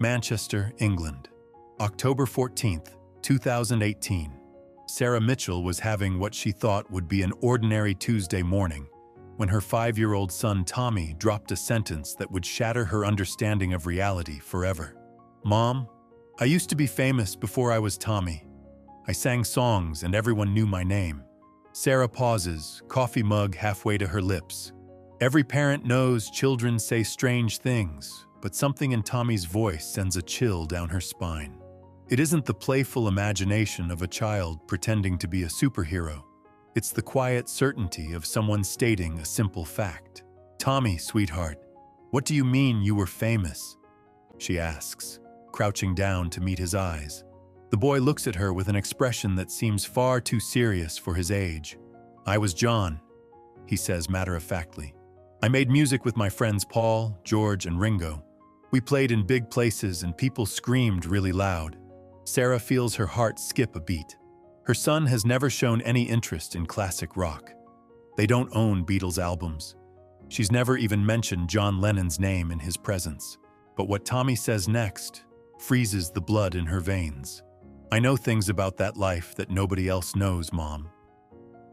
Manchester, England. October 14th, 2018. Sarah Mitchell was having what she thought would be an ordinary Tuesday morning when her 5-year-old son Tommy dropped a sentence that would shatter her understanding of reality forever. "Mom, I used to be famous before I was Tommy. I sang songs and everyone knew my name." Sarah pauses, coffee mug halfway to her lips. Every parent knows children say strange things, but something in Tommy's voice sends a chill down her spine. It isn't the playful imagination of a child pretending to be a superhero. It's the quiet certainty of someone stating a simple fact. "Tommy, sweetheart, what do you mean you were famous?" she asks, crouching down to meet his eyes. The boy looks at her with an expression that seems far too serious for his age. "I was John," he says matter-of-factly. "I made music with my friends Paul, George, and Ringo. We played in big places and people screamed really loud." Sarah feels her heart skip a beat. Her son has never shown any interest in classic rock. They don't own Beatles albums. She's never even mentioned John Lennon's name in his presence. But what Tommy says next freezes the blood in her veins. "I know things about that life that nobody else knows, Mom.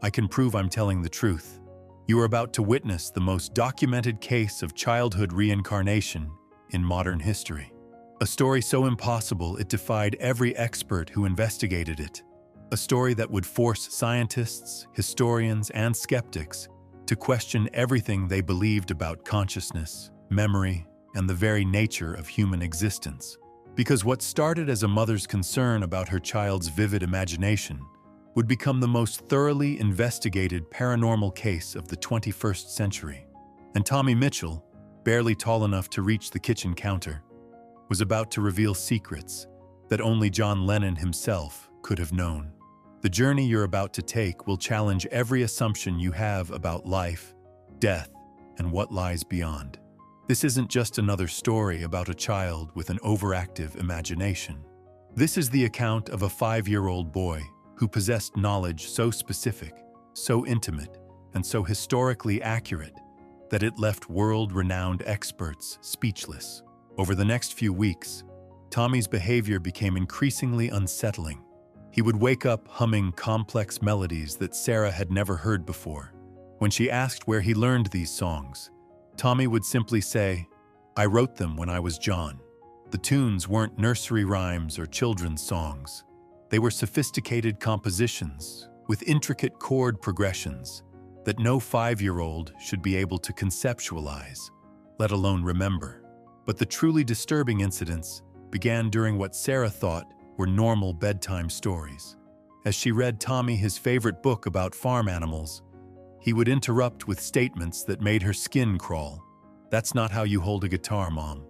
I can prove I'm telling the truth. You are about to witness the most documented case of childhood reincarnation in modern history. A story so impossible it defied every expert who investigated it. A story that would force scientists, historians, and skeptics to question everything they believed about consciousness, memory, and the very nature of human existence. Because what started as a mother's concern about her child's vivid imagination would become the most thoroughly investigated paranormal case of the 21st century. And Tommy Mitchell, barely tall enough to reach the kitchen counter, was about to reveal secrets that only John Lennon himself could have known. The journey you're about to take will challenge every assumption you have about life, death, and what lies beyond. This isn't just another story about a child with an overactive imagination. This is the account of a 5-year-old boy who possessed knowledge so specific, so intimate, and so historically accurate that it left world-renowned experts speechless. Over the next few weeks, Tommy's behavior became increasingly unsettling. He would wake up humming complex melodies that Sarah had never heard before. When she asked where he learned these songs, Tommy would simply say, "I wrote them when I was John." The tunes weren't nursery rhymes or children's songs. They were sophisticated compositions with intricate chord progressions that no 5-year-old should be able to conceptualize, let alone remember. But the truly disturbing incidents began during what Sarah thought were normal bedtime stories. As she read Tommy his favorite book about farm animals, he would interrupt with statements that made her skin crawl. "That's not how you hold a guitar, Mom.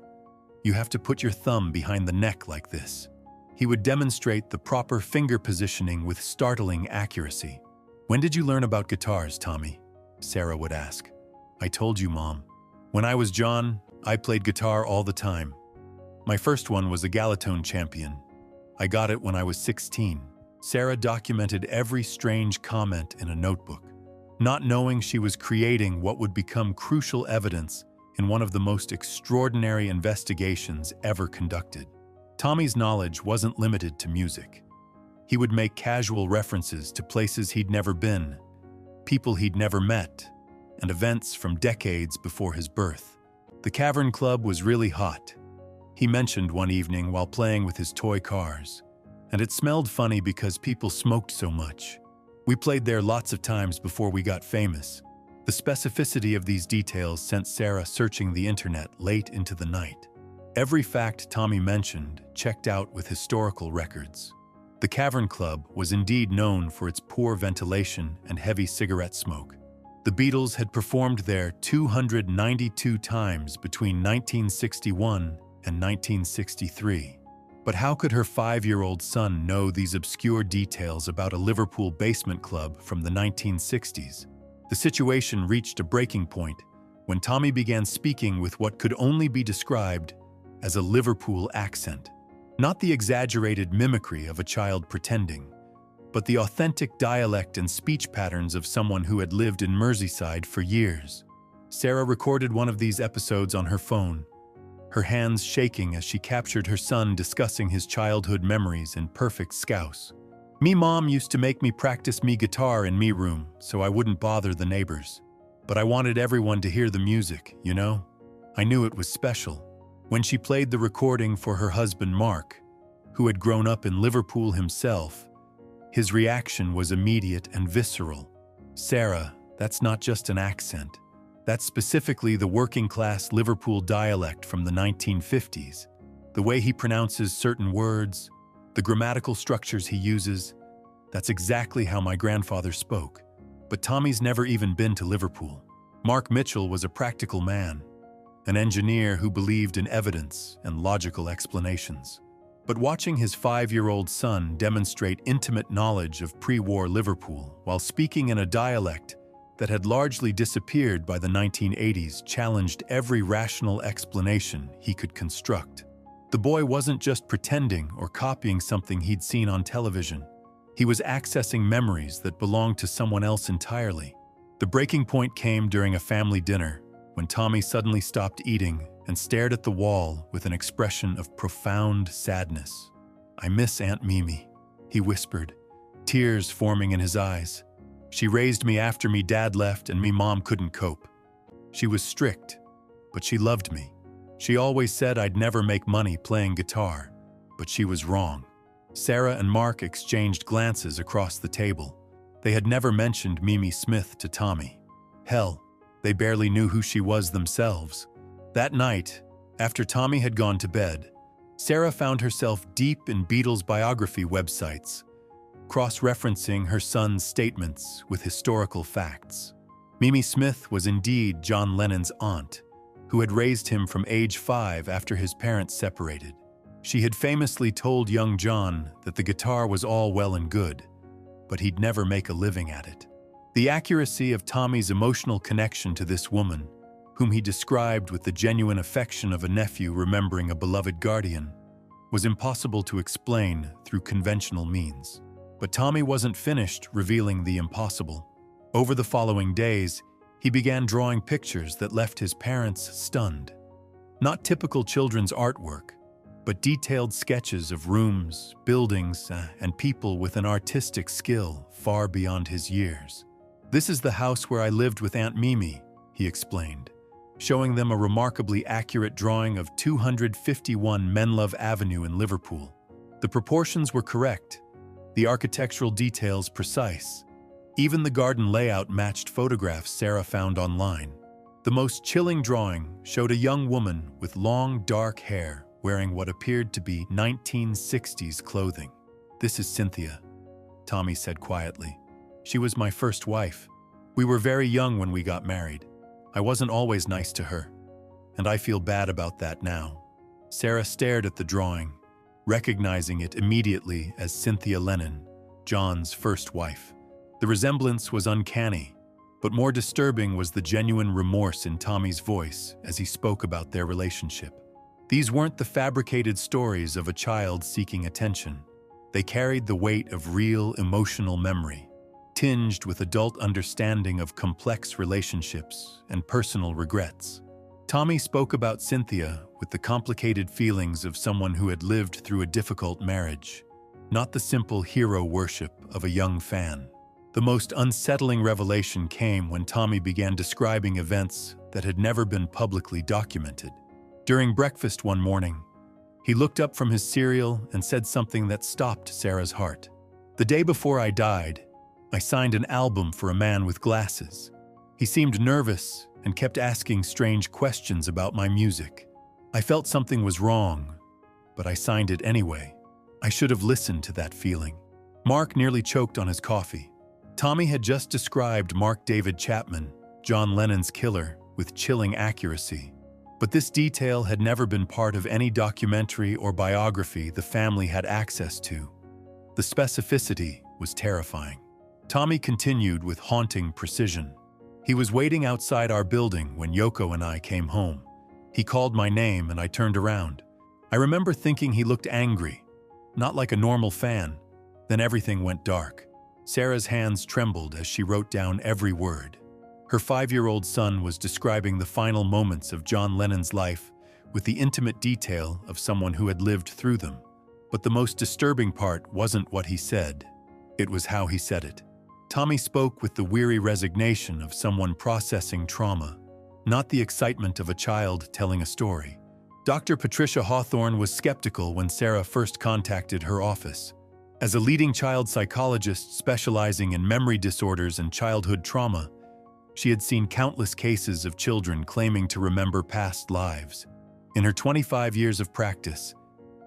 You have to put your thumb behind the neck like this." He would demonstrate the proper finger positioning with startling accuracy. "When did you learn about guitars, Tommy?" Sarah would ask. "I told you, Mom. When I was John, I played guitar all the time. My first one was a Galatone champion. I got it when I was 16. Sarah documented every strange comment in a notebook, not knowing she was creating what would become crucial evidence in one of the most extraordinary investigations ever conducted. Tommy's knowledge wasn't limited to music. He would make casual references to places he'd never been, people he'd never met, and events from decades before his birth. The Cavern Club was really hot, he mentioned one evening while playing with his toy cars. And it smelled funny because people smoked so much. We played there lots of times before we got famous. The specificity of these details sent Sarah searching the internet late into the night. Every fact Tommy mentioned checked out with historical records. The Cavern Club was indeed known for its poor ventilation and heavy cigarette smoke. The Beatles had performed there 292 times between 1961 and 1963. But how could her 5-year-old son know these obscure details about a Liverpool basement club from the 1960s? The situation reached a breaking point when Tommy began speaking with what could only be described as a Liverpool accent. Not the exaggerated mimicry of a child pretending, but the authentic dialect and speech patterns of someone who had lived in Merseyside for years. Sarah recorded one of these episodes on her phone, her hands shaking as she captured her son discussing his childhood memories in perfect Scouse. "Me mom used to make me practice me guitar in me room so I wouldn't bother the neighbors. But I wanted everyone to hear the music, you know? I knew it was special." When she played the recording for her husband Mark, who had grown up in Liverpool himself, his reaction was immediate and visceral. "Sarah, that's not just an accent. That's specifically the working-class Liverpool dialect from the 1950s. The way he pronounces certain words, the grammatical structures he uses, that's exactly how my grandfather spoke." But Tommy's never even been to Liverpool. Mark Mitchell was a practical man, an engineer who believed in evidence and logical explanations. But watching his 5-year-old son demonstrate intimate knowledge of pre-war Liverpool while speaking in a dialect that had largely disappeared by the 1980s challenged every rational explanation he could construct. The boy wasn't just pretending or copying something he'd seen on television. He was accessing memories that belonged to someone else entirely. The breaking point came during a family dinner, when Tommy suddenly stopped eating and stared at the wall with an expression of profound sadness. "I miss Aunt Mimi," he whispered, tears forming in his eyes. "She raised me after me dad left and me mom couldn't cope. She was strict, but she loved me. She always said I'd never make money playing guitar, but she was wrong." Sarah and Mark exchanged glances across the table. They had never mentioned Mimi Smith to Tommy. Hell, they barely knew who she was themselves. That night, after Tommy had gone to bed, Sarah found herself deep in Beatles biography websites, cross-referencing her son's statements with historical facts. Mimi Smith was indeed John Lennon's aunt, who had raised him from age 5 after his parents separated. She had famously told young John that the guitar was all well and good, but he'd never make a living at it. The accuracy of Tommy's emotional connection to this woman, whom he described with the genuine affection of a nephew remembering a beloved guardian, was impossible to explain through conventional means. But Tommy wasn't finished revealing the impossible. Over the following days, he began drawing pictures that left his parents stunned. Not typical children's artwork, but detailed sketches of rooms, buildings, and people with an artistic skill far beyond his years. "This is the house where I lived with Aunt Mimi," he explained, showing them a remarkably accurate drawing of 251 Menlove Avenue in Liverpool. The proportions were correct, the architectural details precise. Even the garden layout matched photographs Sarah found online. The most chilling drawing showed a young woman with long, dark hair wearing what appeared to be 1960s clothing. "This is Cynthia," Tommy said quietly. "She was my first wife. We were very young when we got married. I wasn't always nice to her, and I feel bad about that now." Sarah stared at the drawing, recognizing it immediately as Cynthia Lennon, John's first wife. The resemblance was uncanny, but more disturbing was the genuine remorse in Tommy's voice as he spoke about their relationship. These weren't the fabricated stories of a child seeking attention. They carried the weight of real emotional memory, tinged with adult understanding of complex relationships and personal regrets. Tommy spoke about Cynthia with the complicated feelings of someone who had lived through a difficult marriage, not the simple hero worship of a young fan. The most unsettling revelation came when Tommy began describing events that had never been publicly documented. During breakfast one morning, he looked up from his cereal and said something that stopped Sarah's heart. "The day before I died, I signed an album for a man with glasses. He seemed nervous and kept asking strange questions about my music. I felt something was wrong, but I signed it anyway. I should have listened to that feeling." Mark nearly choked on his coffee. Tommy had just described Mark David Chapman, John Lennon's killer, with chilling accuracy. But this detail had never been part of any documentary or biography the family had access to. The specificity was terrifying. Tommy continued with haunting precision. "He was waiting outside our building when Yoko and I came home. He called my name and I turned around. I remember thinking he looked angry, not like a normal fan. Then everything went dark." Sarah's hands trembled as she wrote down every word. Her 5-year-old son was describing the final moments of John Lennon's life with the intimate detail of someone who had lived through them. But the most disturbing part wasn't what he said, it was how he said it. Tommy spoke with the weary resignation of someone processing trauma, not the excitement of a child telling a story. Dr. Patricia Hawthorne was skeptical when Sarah first contacted her office. As a leading child psychologist specializing in memory disorders and childhood trauma, she had seen countless cases of children claiming to remember past lives. In her 25 years of practice,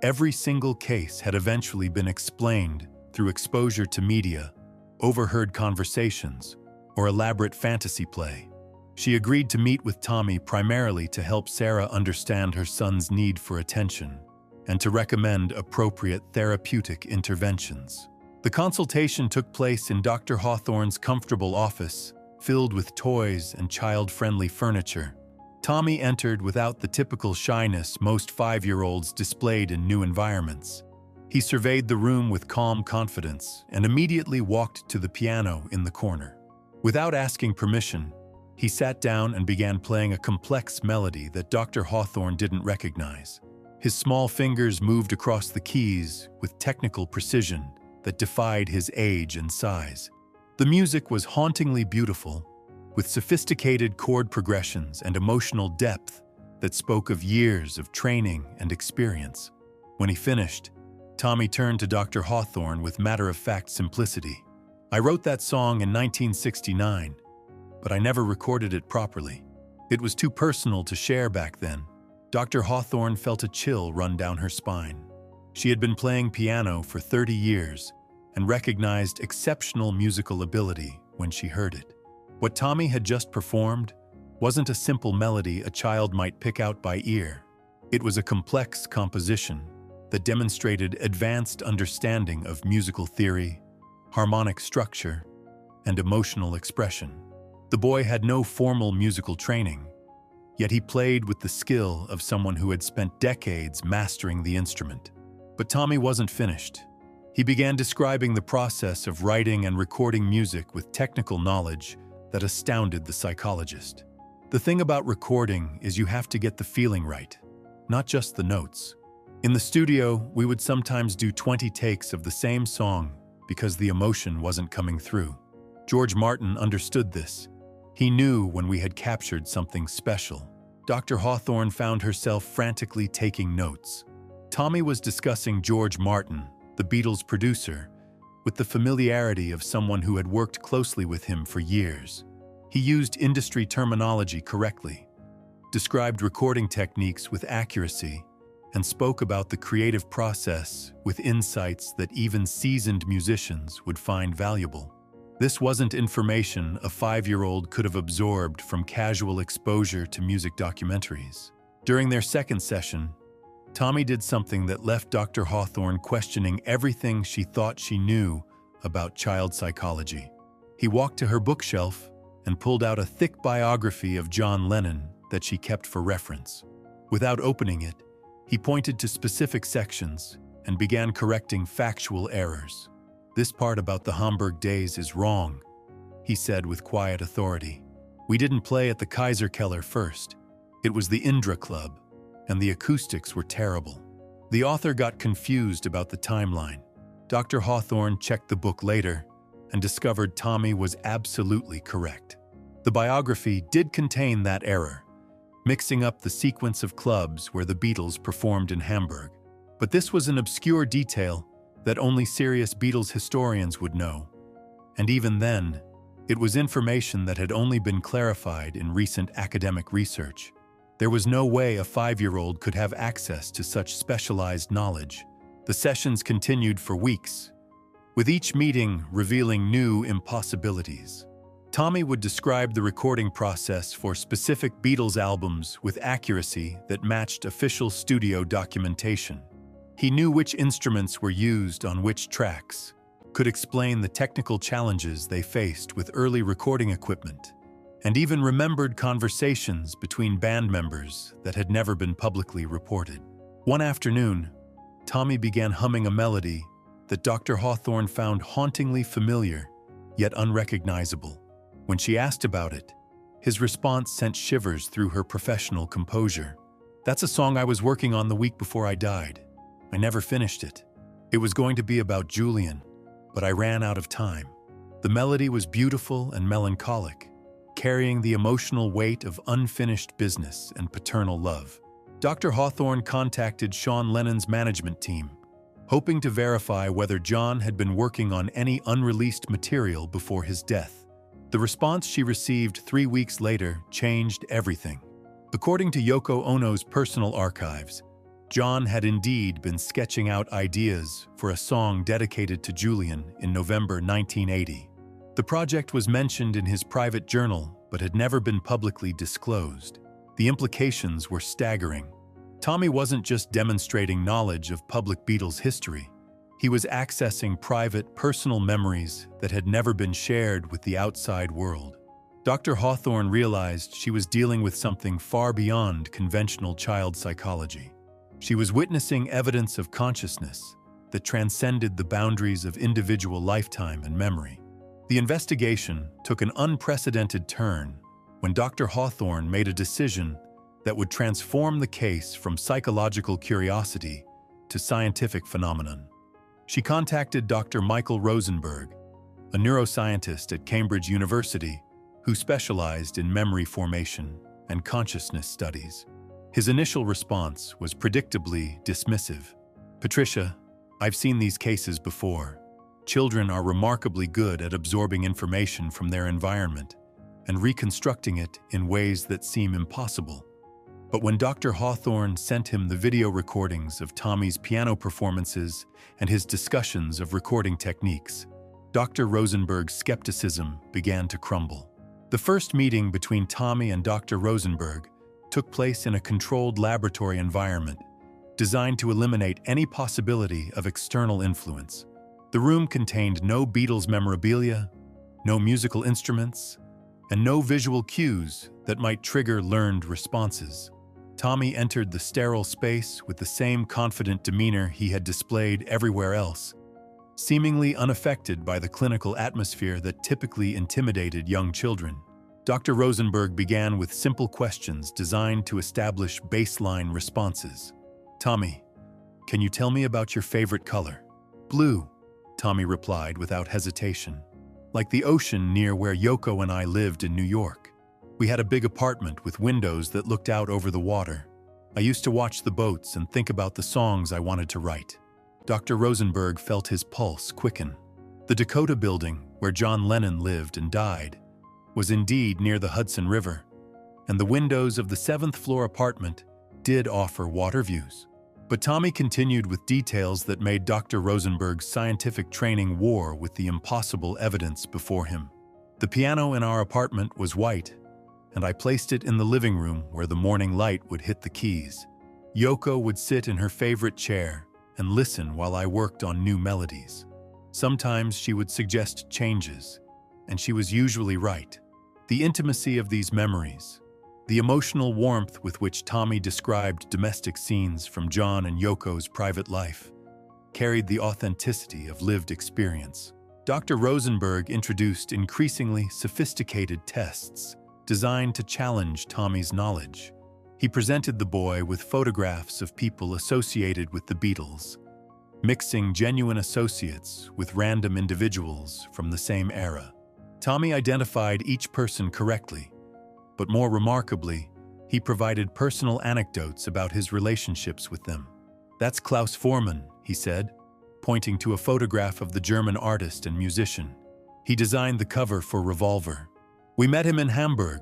every single case had eventually been explained through exposure to media, overheard conversations, or elaborate fantasy play. She agreed to meet with Tommy primarily to help Sarah understand her son's need for attention and to recommend appropriate therapeutic interventions. The consultation took place in Dr. Hawthorne's comfortable office, filled with toys and child-friendly furniture. Tommy entered without the typical shyness most 5-year-olds displayed in new environments. He surveyed the room with calm confidence and immediately walked to the piano in the corner. Without asking permission, he sat down and began playing a complex melody that Dr. Hawthorne didn't recognize. His small fingers moved across the keys with technical precision that defied his age and size. The music was hauntingly beautiful, with sophisticated chord progressions and emotional depth that spoke of years of training and experience. When he finished, Tommy turned to Dr. Hawthorne with matter-of-fact simplicity. "I wrote that song in 1969, but I never recorded it properly. It was too personal to share back then." Dr. Hawthorne felt a chill run down her spine. She had been playing piano for 30 years and recognized exceptional musical ability when she heard it. What Tommy had just performed wasn't a simple melody a child might pick out by ear. It was a complex composition that demonstrated advanced understanding of musical theory, harmonic structure, and emotional expression. The boy had no formal musical training, yet he played with the skill of someone who had spent decades mastering the instrument. But Tommy wasn't finished. He began describing the process of writing and recording music with technical knowledge that astounded the psychologist. "The thing about recording is you have to get the feeling right, not just the notes. In the studio, we would sometimes do 20 takes of the same song because the emotion wasn't coming through. George Martin understood this. He knew when we had captured something special." Dr. Hawthorne found herself frantically taking notes. Tommy was discussing George Martin, the Beatles' producer, with the familiarity of someone who had worked closely with him for years. He used industry terminology correctly, described recording techniques with accuracy, and spoke about the creative process with insights that even seasoned musicians would find valuable. This wasn't information a 5-year-old could have absorbed from casual exposure to music documentaries. During their second session, Tommy did something that left Dr. Hawthorne questioning everything she thought she knew about child psychology. He walked to her bookshelf and pulled out a thick biography of John Lennon that she kept for reference. Without opening it, he pointed to specific sections and began correcting factual errors. "This part about the Hamburg days is wrong," he said with quiet authority. "We didn't play at the Kaiser Keller first. It was the Indra Club, and the acoustics were terrible." The author got confused about the timeline. Dr. Hawthorne checked the book later and discovered Tommy was absolutely correct. The biography did contain that error, mixing up the sequence of clubs where the Beatles performed in Hamburg. But this was an obscure detail that only serious Beatles historians would know. And even then, it was information that had only been clarified in recent academic research. There was no way a 5-year-old could have access to such specialized knowledge. The sessions continued for weeks, with each meeting revealing new impossibilities. Tommy would describe the recording process for specific Beatles albums with accuracy that matched official studio documentation. He knew which instruments were used on which tracks, could explain the technical challenges they faced with early recording equipment, and even remembered conversations between band members that had never been publicly reported. One afternoon, Tommy began humming a melody that Dr. Hawthorne found hauntingly familiar, yet unrecognizable. When she asked about it, his response sent shivers through her professional composure. That's a song I was working on the week before I died. I never finished it. It was going to be about Julian, but I ran out of time. The melody was beautiful and melancholic, carrying the emotional weight of unfinished business and paternal love. Dr. Hawthorne contacted John Lennon's management team, hoping to verify whether John had been working on any unreleased material before his death. The response she received 3 weeks later changed everything. According to Yoko Ono's personal archives, John had indeed been sketching out ideas for a song dedicated to Julian in November 1980. The project was mentioned in his private journal but had never been publicly disclosed. The implications were staggering. Tommy wasn't just demonstrating knowledge of public Beatles history. He was accessing private, personal memories that had never been shared with the outside world. Dr. Hawthorne realized she was dealing with something far beyond conventional child psychology. She was witnessing evidence of consciousness that transcended the boundaries of individual lifetime and memory. The investigation took an unprecedented turn when Dr. Hawthorne made a decision that would transform the case from psychological curiosity to scientific phenomenon. She contacted Dr. Michael Rosenberg, a neuroscientist at Cambridge University who specialized in memory formation and consciousness studies. His initial response was predictably dismissive. "Patricia, I've seen these cases before. Children are remarkably good at absorbing information from their environment and reconstructing it in ways that seem impossible." But when Dr. Hawthorne sent him the video recordings of Tommy's piano performances and his discussions of recording techniques, Dr. Rosenberg's skepticism began to crumble. The first meeting between Tommy and Dr. Rosenberg took place in a controlled laboratory environment designed to eliminate any possibility of external influence. The room contained no Beatles memorabilia, no musical instruments, and no visual cues that might trigger learned responses. Tommy entered the sterile space with the same confident demeanor he had displayed everywhere else, seemingly unaffected by the clinical atmosphere that typically intimidated young children. Dr. Rosenberg began with simple questions designed to establish baseline responses. "Tommy, can you tell me about your favorite color?" "Blue," Tommy replied without hesitation. "Like the ocean near where Yoko and I lived in New York. We had a big apartment with windows that looked out over the water. I used to watch the boats and think about the songs I wanted to write." Dr. Rosenberg felt his pulse quicken. The Dakota building, where John Lennon lived and died, was indeed near the Hudson River, and the windows of the 7th-floor apartment did offer water views. But Tommy continued with details that made Dr. Rosenberg's scientific training war with the impossible evidence before him. "The piano in our apartment was white, and I placed it in the living room where the morning light would hit the keys. Yoko would sit in her favorite chair and listen while I worked on new melodies. Sometimes she would suggest changes, and she was usually right." The intimacy of these memories, the emotional warmth with which Tommy described domestic scenes from John and Yoko's private life, carried the authenticity of lived experience. Dr. Rosenberg introduced increasingly sophisticated tests designed to challenge Tommy's knowledge. He presented the boy with photographs of people associated with the Beatles, mixing genuine associates with random individuals from the same era. Tommy identified each person correctly, but more remarkably, he provided personal anecdotes about his relationships with them. "That's Klaus Voormann," he said, pointing to a photograph of the German artist and musician. "He designed the cover for Revolver. We met him in Hamburg,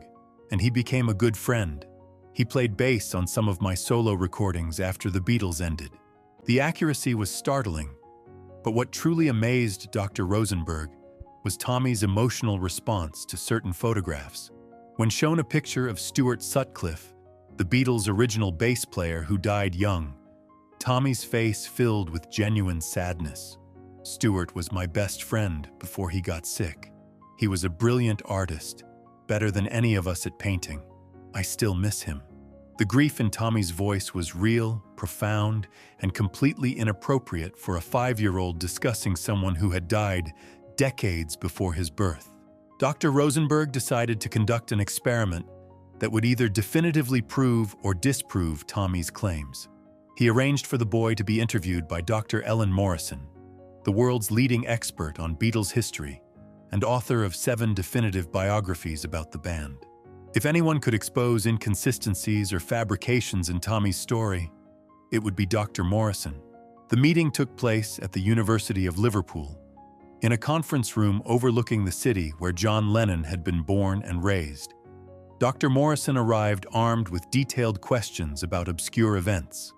and he became a good friend. He played bass on some of my solo recordings after the Beatles ended." The accuracy was startling, but what truly amazed Dr. Rosenberg was Tommy's emotional response to certain photographs. When shown a picture of Stuart Sutcliffe, the Beatles' original bass player who died young, Tommy's face filled with genuine sadness. "Stuart was my best friend before he got sick. He was a brilliant artist, better than any of us at painting. I still miss him." The grief in Tommy's voice was real, profound, and completely inappropriate for a 5-year-old discussing someone who had died decades before his birth. Dr. Rosenberg decided to conduct an experiment that would either definitively prove or disprove Tommy's claims. He arranged for the boy to be interviewed by Dr. Ellen Morrison, the world's leading expert on Beatles history and author of 7 definitive biographies about the band. If anyone could expose inconsistencies or fabrications in Tommy's story, it would be Dr. Morrison. The meeting took place at the University of Liverpool, in a conference room overlooking the city where John Lennon had been born and raised. Dr. Morrison arrived armed with detailed questions about obscure events,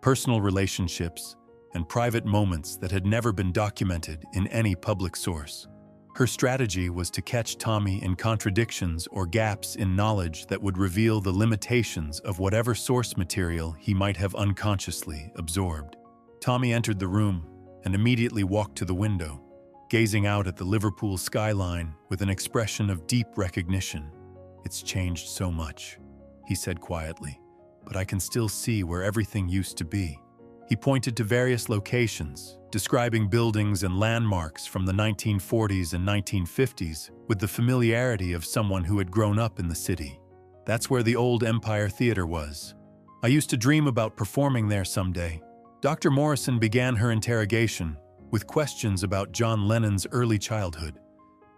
personal relationships, and private moments that had never been documented in any public source. Her strategy was to catch Tommy in contradictions or gaps in knowledge that would reveal the limitations of whatever source material he might have unconsciously absorbed. Tommy entered the room and immediately walked to the window, gazing out at the Liverpool skyline with an expression of deep recognition. "It's changed so much," he said quietly, "but I can still see where everything used to be." He pointed to various locations, describing buildings and landmarks from the 1940s and 1950s with the familiarity of someone who had grown up in the city. "That's where the old Empire Theater was. I used to dream about performing there someday." Dr. Morrison began her interrogation with questions about John Lennon's early childhood,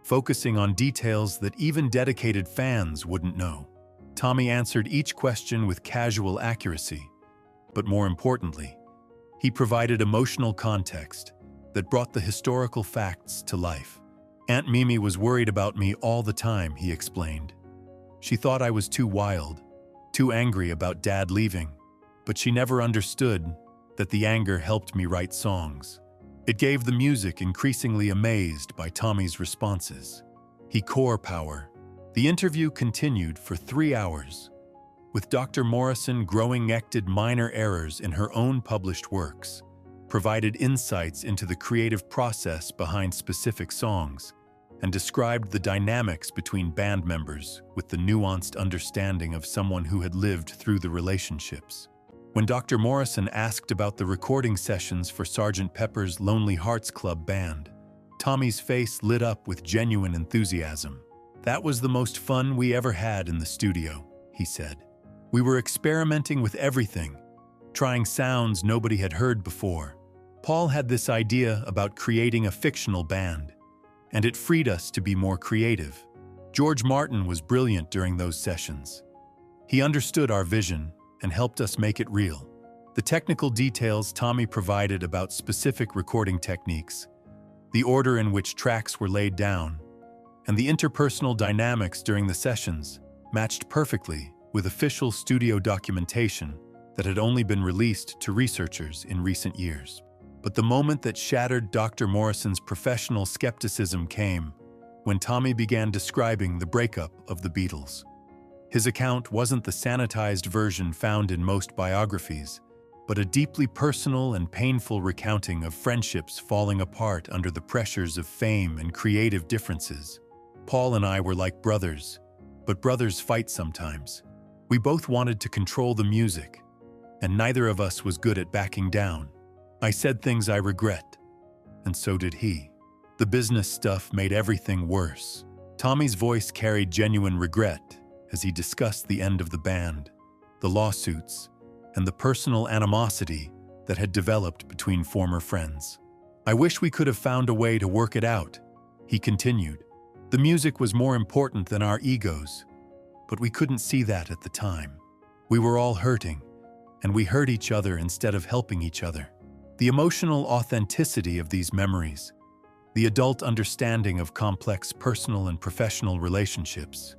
focusing on details that even dedicated fans wouldn't know. Tommy answered each question with casual accuracy, but more importantly, he provided emotional context that brought the historical facts to life. "Aunt Mimi was worried about me all the time," he explained. "She thought I was too wild, too angry about Dad leaving, but she never understood that the anger helped me write songs." It gave the music increasingly amazed by Tommy's responses. He core power. The interview continued for 3 hours, with Dr. Morrison growing-acted minor errors in her own published works, provided insights into the creative process behind specific songs, and described the dynamics between band members with the nuanced understanding of someone who had lived through the relationships. When Dr. Morrison asked about the recording sessions for Sgt. Pepper's Lonely Hearts Club Band, Tommy's face lit up with genuine enthusiasm. "That was the most fun we ever had in the studio," he said. "We were experimenting with everything, trying sounds nobody had heard before. Paul had this idea about creating a fictional band, and it freed us to be more creative. George Martin was brilliant during those sessions. He understood our vision and helped us make it real." The technical details Tommy provided about specific recording techniques, the order in which tracks were laid down, and the interpersonal dynamics during the sessions matched perfectly with official studio documentation that had only been released to researchers in recent years. But the moment that shattered Dr. Morrison's professional skepticism came when Tommy began describing the breakup of the Beatles. His account wasn't the sanitized version found in most biographies, but a deeply personal and painful recounting of friendships falling apart under the pressures of fame and creative differences. "Paul and I were like brothers, but brothers fight sometimes. We both wanted to control the music, and neither of us was good at backing down. I said things I regret, and so did he. The business stuff made everything worse." Tommy's voice carried genuine regret as he discussed the end of the band, the lawsuits, and the personal animosity that had developed between former friends. "I wish we could have found a way to work it out," he continued. "The music was more important than our egos, but we couldn't see that at the time. We were all hurting, and we hurt each other instead of helping each other." The emotional authenticity of these memories, the adult understanding of complex personal and professional relationships,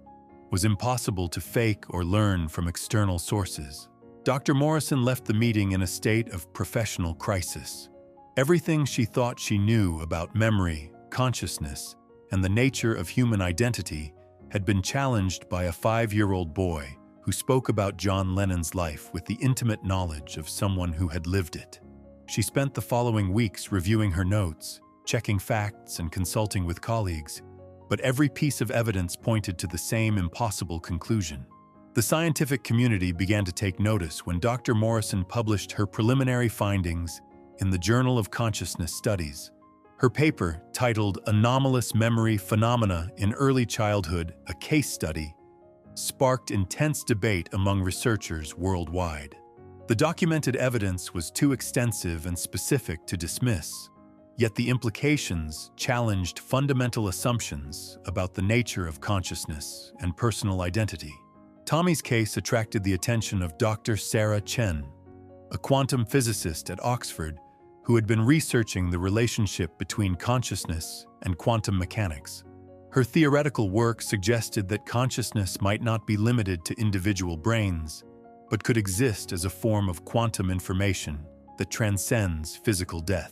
was impossible to fake or learn from external sources. Dr. Morrison left the meeting in a state of professional crisis. Everything she thought she knew about memory, consciousness, and the nature of human identity had been challenged by a 5-year-old boy who spoke about John Lennon's life with the intimate knowledge of someone who had lived it. She spent the following weeks reviewing her notes, checking facts, and consulting with colleagues, but every piece of evidence pointed to the same impossible conclusion. The scientific community began to take notice when Dr. Morrison published her preliminary findings in the Journal of Consciousness Studies. Her paper, titled "Anomalous Memory Phenomena in Early Childhood, a Case Study," sparked intense debate among researchers worldwide. The documented evidence was too extensive and specific to dismiss, yet the implications challenged fundamental assumptions about the nature of consciousness and personal identity. Tommy's case attracted the attention of Dr. Sarah Chen, a quantum physicist at Oxford who had been researching the relationship between consciousness and quantum mechanics. Her theoretical work suggested that consciousness might not be limited to individual brains, but could exist as a form of quantum information that transcends physical death.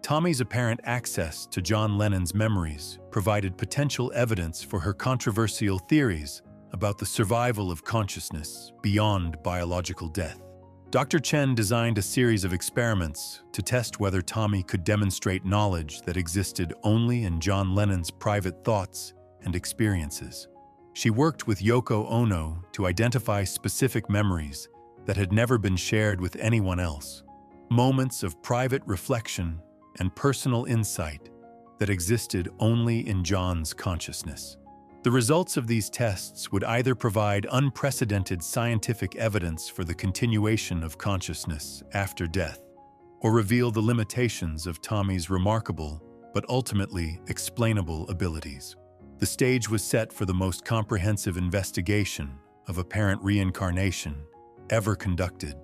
Tommy's apparent access to John Lennon's memories provided potential evidence for her controversial theories about the survival of consciousness beyond biological death. Dr. Chen designed a series of experiments to test whether Tommy could demonstrate knowledge that existed only in John Lennon's private thoughts and experiences. She worked with Yoko Ono to identify specific memories that had never been shared with anyone else, moments of private reflection and personal insight that existed only in John's consciousness. The results of these tests would either provide unprecedented scientific evidence for the continuation of consciousness after death, or reveal the limitations of Tommy's remarkable but ultimately explainable abilities. The stage was set for the most comprehensive investigation of apparent reincarnation ever conducted,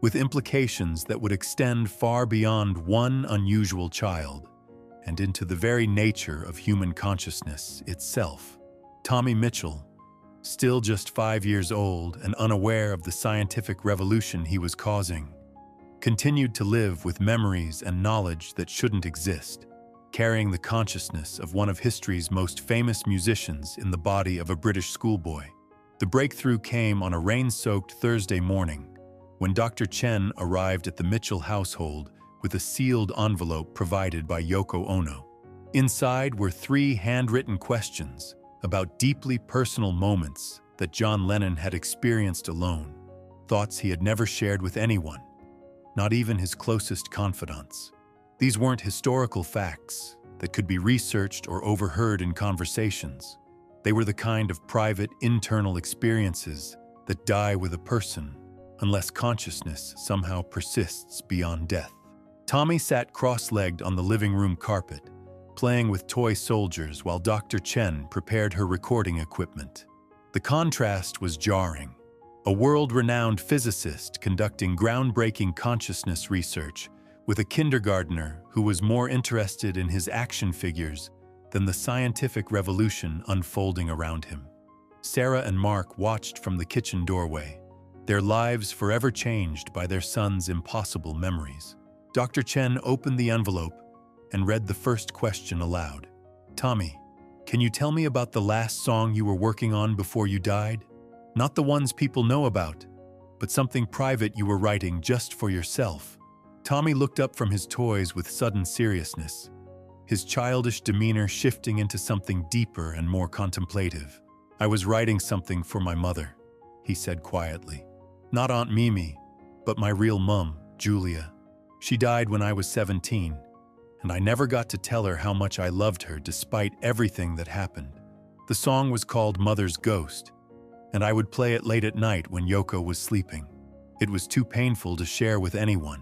with implications that would extend far beyond one unusual child and into the very nature of human consciousness itself. Tommy Mitchell, still just 5 years old and unaware of the scientific revolution he was causing, continued to live with memories and knowledge that shouldn't exist, carrying the consciousness of one of history's most famous musicians in the body of a British schoolboy. The breakthrough came on a rain-soaked Thursday morning when Dr. Chen arrived at the Mitchell household with a sealed envelope provided by Yoko Ono. Inside were 3 handwritten questions about deeply personal moments that John Lennon had experienced alone, thoughts he had never shared with anyone, not even his closest confidants. These weren't historical facts that could be researched or overheard in conversations. They were the kind of private, internal experiences that die with a person unless consciousness somehow persists beyond death. Tommy sat cross-legged on the living room carpet, playing with toy soldiers while Dr. Chen prepared her recording equipment. The contrast was jarring. A world-renowned physicist conducting groundbreaking consciousness research with a kindergartner who was more interested in his action figures than the scientific revolution unfolding around him. Sarah and Mark watched from the kitchen doorway, their lives forever changed by their son's impossible memories. Dr. Chen opened the envelope and read the first question aloud. "Tommy, can you tell me about the last song you were working on before you died? Not the ones people know about, but something private you were writing just for yourself." Tommy looked up from his toys with sudden seriousness, his childish demeanor shifting into something deeper and more contemplative. "I was writing something for my mother," he said quietly. "Not Aunt Mimi, but my real mum, Julia. She died when I was 17. And I never got to tell her how much I loved her despite everything that happened. The song was called Mother's Ghost, and I would play it late at night when Yoko was sleeping. It was too painful to share with anyone.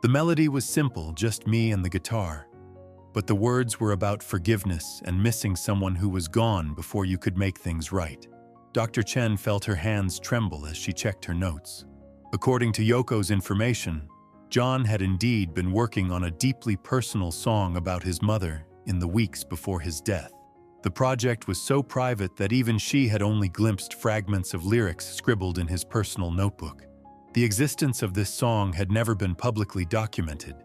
The melody was simple, just me and the guitar, but the words were about forgiveness and missing someone who was gone before you could make things right." Dr. Chen felt her hands tremble as she checked her notes. According to Yoko's information, John had indeed been working on a deeply personal song about his mother in the weeks before his death. The project was so private that even she had only glimpsed fragments of lyrics scribbled in his personal notebook. The existence of this song had never been publicly documented,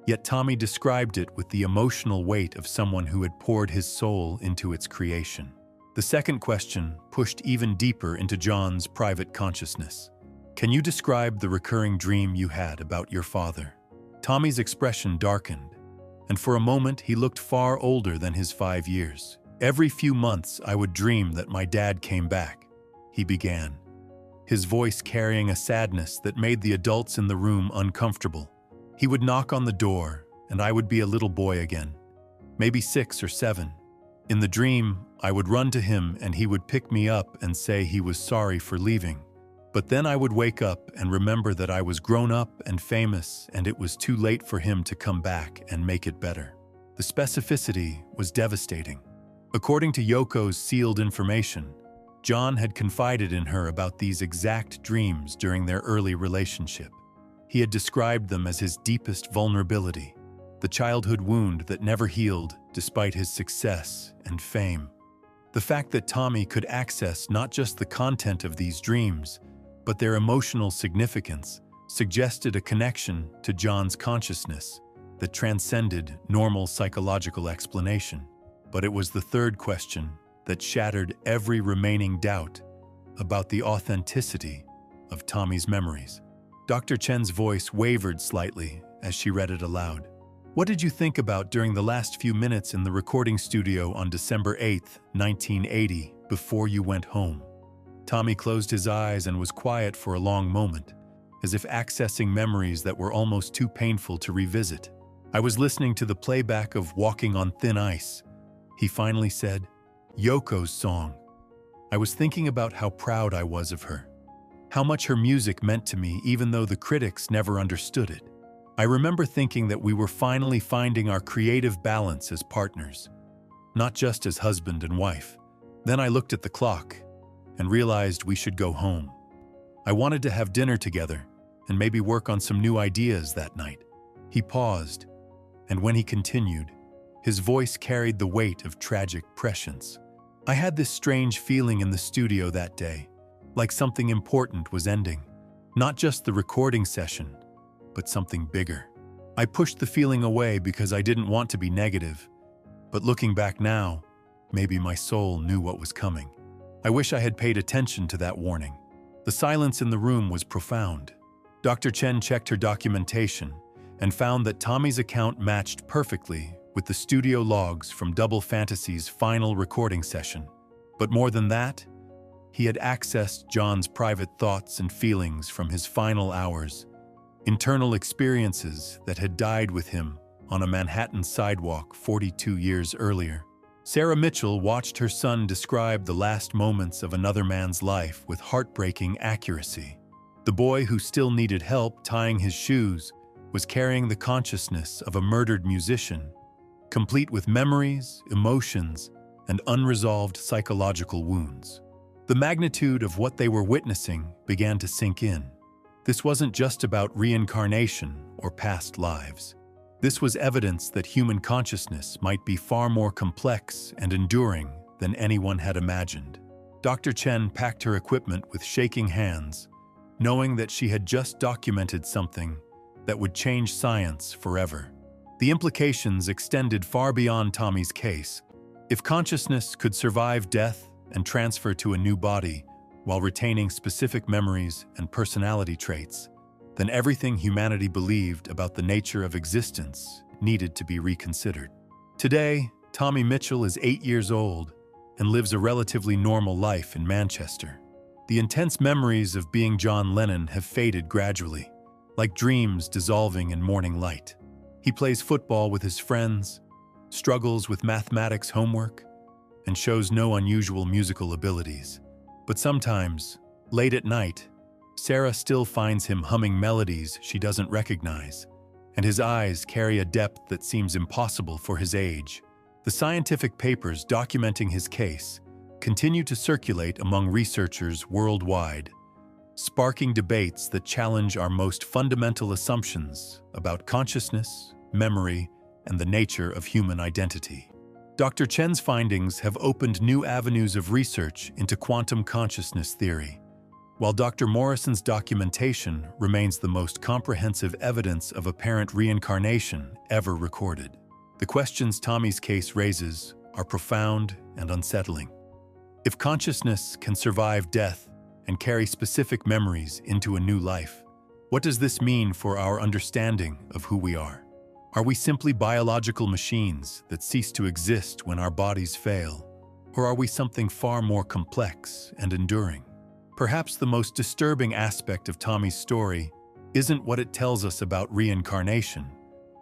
yet Tommy described it with the emotional weight of someone who had poured his soul into its creation. The second question pushed even deeper into John's private consciousness. "Can you describe the recurring dream you had about your father?" Tommy's expression darkened, and for a moment he looked far older than his 5 years. "Every few months I would dream that my dad came back," he began, his voice carrying a sadness that made the adults in the room uncomfortable. "He would knock on the door, and I would be a little boy again, maybe 6 or 7. In the dream, I would run to him and he would pick me up and say he was sorry for leaving. But then I would wake up and remember that I was grown up and famous and it was too late for him to come back and make it better. The specificity was devastating. According to Yoko's sealed information, John had confided in her about these exact dreams during their early relationship. He had described them as his deepest vulnerability, the childhood wound that never healed despite his success and fame. The fact that Tommy could access not just the content of these dreams, but their emotional significance suggested a connection to John's consciousness that transcended normal psychological explanation. But it was the third question that shattered every remaining doubt about the authenticity of Tommy's memories. Dr. Chen's voice wavered slightly as she read it aloud. What did you think about during the last few minutes in the recording studio on December 8, 1980, before you went home? Tommy closed his eyes and was quiet for a long moment, as if accessing memories that were almost too painful to revisit. I was listening to the playback of Walking on Thin Ice. He finally said, Yoko's song. I was thinking about how proud I was of her, how much her music meant to me even though the critics never understood it. I remember thinking that we were finally finding our creative balance as partners, not just as husband and wife. Then I looked at the clock and realized we should go home. I wanted to have dinner together and maybe work on some new ideas that night. He paused, and when he continued, his voice carried the weight of tragic prescience. I had this strange feeling in the studio that day, like something important was ending. Not just the recording session, but something bigger. I pushed the feeling away because I didn't want to be negative, but looking back now, maybe my soul knew what was coming. I wish I had paid attention to that warning. The silence in the room was profound. Dr. Chen checked her documentation and found that Tommy's account matched perfectly with the studio logs from Double Fantasy's final recording session. But more than that, he had accessed John's private thoughts and feelings from his final hours, internal experiences that had died with him on a Manhattan sidewalk 42 years earlier. Sarah Mitchell watched her son describe the last moments of another man's life with heartbreaking accuracy. The boy who still needed help tying his shoes was carrying the consciousness of a murdered musician, complete with memories, emotions, and unresolved psychological wounds. The magnitude of what they were witnessing began to sink in. This wasn't just about reincarnation or past lives. This was evidence that human consciousness might be far more complex and enduring than anyone had imagined. Dr. Chen packed her equipment with shaking hands, knowing that she had just documented something that would change science forever. The implications extended far beyond Tommy's case. If consciousness could survive death and transfer to a new body while retaining specific memories and personality traits, then everything humanity believed about the nature of existence needed to be reconsidered. Today, Tommy Mitchell is 8 years old and lives a relatively normal life in Manchester. The intense memories of being John Lennon have faded gradually, like dreams dissolving in morning light. He plays football with his friends, struggles with mathematics homework, and shows no unusual musical abilities. But sometimes, late at night, Sarah still finds him humming melodies she doesn't recognize, and his eyes carry a depth that seems impossible for his age. The scientific papers documenting his case continue to circulate among researchers worldwide, sparking debates that challenge our most fundamental assumptions about consciousness, memory, and the nature of human identity. Dr. Chen's findings have opened new avenues of research into quantum consciousness theory, while Dr. Morrison's documentation remains the most comprehensive evidence of apparent reincarnation ever recorded. The questions Tommy's case raises are profound and unsettling. If consciousness can survive death and carry specific memories into a new life, what does this mean for our understanding of who we are? Are we simply biological machines that cease to exist when our bodies fail, or are we something far more complex and enduring? Perhaps the most disturbing aspect of Tommy's story isn't what it tells us about reincarnation,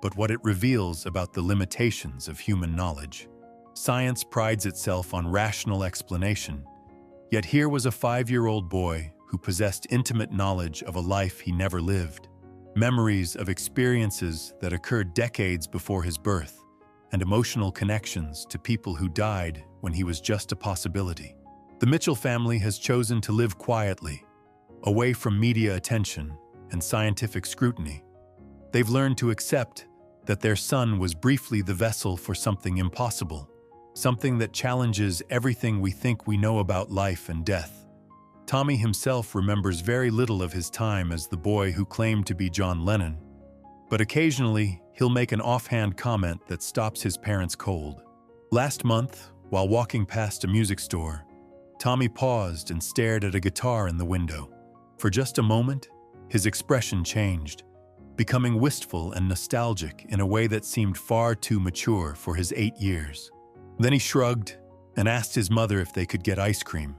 but what it reveals about the limitations of human knowledge. Science prides itself on rational explanation, yet here was a 5-year-old boy who possessed intimate knowledge of a life he never lived, memories of experiences that occurred decades before his birth, and emotional connections to people who died when he was just a possibility. The Mitchell family has chosen to live quietly, away from media attention and scientific scrutiny. They've learned to accept that their son was briefly the vessel for something impossible, something that challenges everything we think we know about life and death. Tommy himself remembers very little of his time as the boy who claimed to be John Lennon, but occasionally he'll make an offhand comment that stops his parents cold. Last month, while walking past a music store, Tommy paused and stared at a guitar in the window. For just a moment, his expression changed, becoming wistful and nostalgic in a way that seemed far too mature for his 8 years. Then he shrugged and asked his mother if they could get ice cream,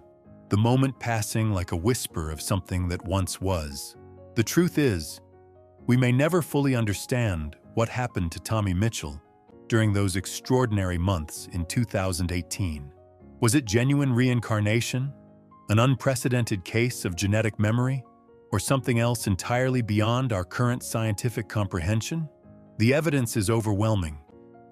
the moment passing like a whisper of something that once was. The truth is, we may never fully understand what happened to Tommy Mitchell during those extraordinary months in 2018. Was it genuine reincarnation, an unprecedented case of genetic memory, or something else entirely beyond our current scientific comprehension? The evidence is overwhelming,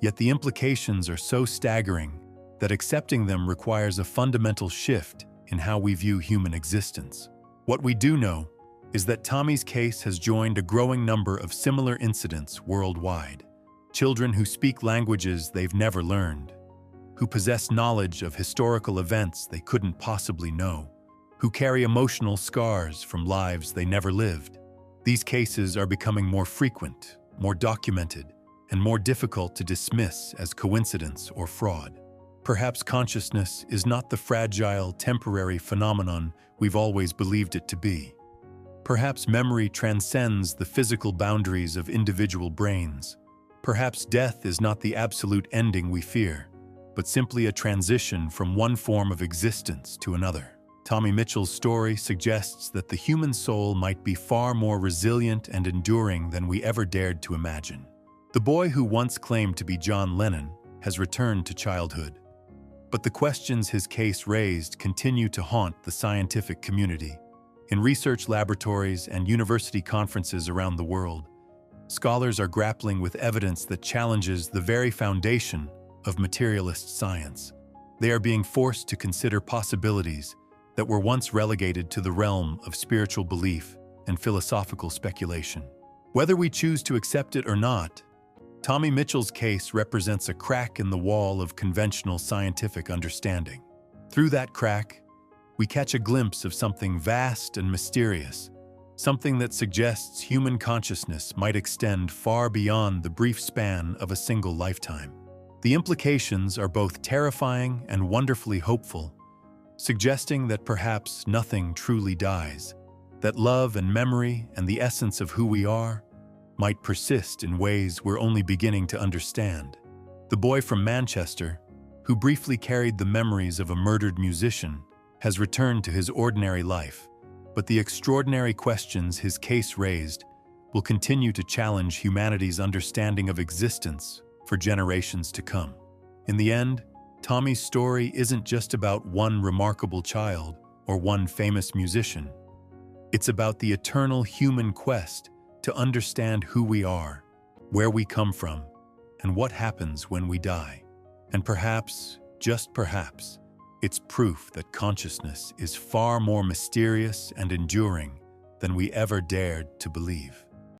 yet the implications are so staggering that accepting them requires a fundamental shift in how we view human existence. What we do know is that Tommy's case has joined a growing number of similar incidents worldwide. Children who speak languages they've never learned, who possess knowledge of historical events they couldn't possibly know, who carry emotional scars from lives they never lived. These cases are becoming more frequent, more documented, and more difficult to dismiss as coincidence or fraud. Perhaps consciousness is not the fragile, temporary phenomenon we've always believed it to be. Perhaps memory transcends the physical boundaries of individual brains. Perhaps death is not the absolute ending we fear, but simply a transition from one form of existence to another. Tommy Mitchell's story suggests that the human soul might be far more resilient and enduring than we ever dared to imagine. The boy who once claimed to be John Lennon has returned to childhood, but the questions his case raised continue to haunt the scientific community. In research laboratories and university conferences around the world, scholars are grappling with evidence that challenges the very foundation of materialist science. They are being forced to consider possibilities that were once relegated to the realm of spiritual belief and philosophical speculation. Whether we choose to accept it or not, Tommy Mitchell's case represents a crack in the wall of conventional scientific understanding. Through that crack, we catch a glimpse of something vast and mysterious, something that suggests human consciousness might extend far beyond the brief span of a single lifetime. The implications are both terrifying and wonderfully hopeful, suggesting that perhaps nothing truly dies, that love and memory and the essence of who we are might persist in ways we're only beginning to understand. The boy from Manchester, who briefly carried the memories of a murdered musician, has returned to his ordinary life, but the extraordinary questions his case raised will continue to challenge humanity's understanding of existence for generations to come. In the end, Tommy's story isn't just about one remarkable child or one famous musician. It's about the eternal human quest to understand who we are, where we come from, and what happens when we die. And perhaps, just perhaps, it's proof that consciousness is far more mysterious and enduring than we ever dared to believe.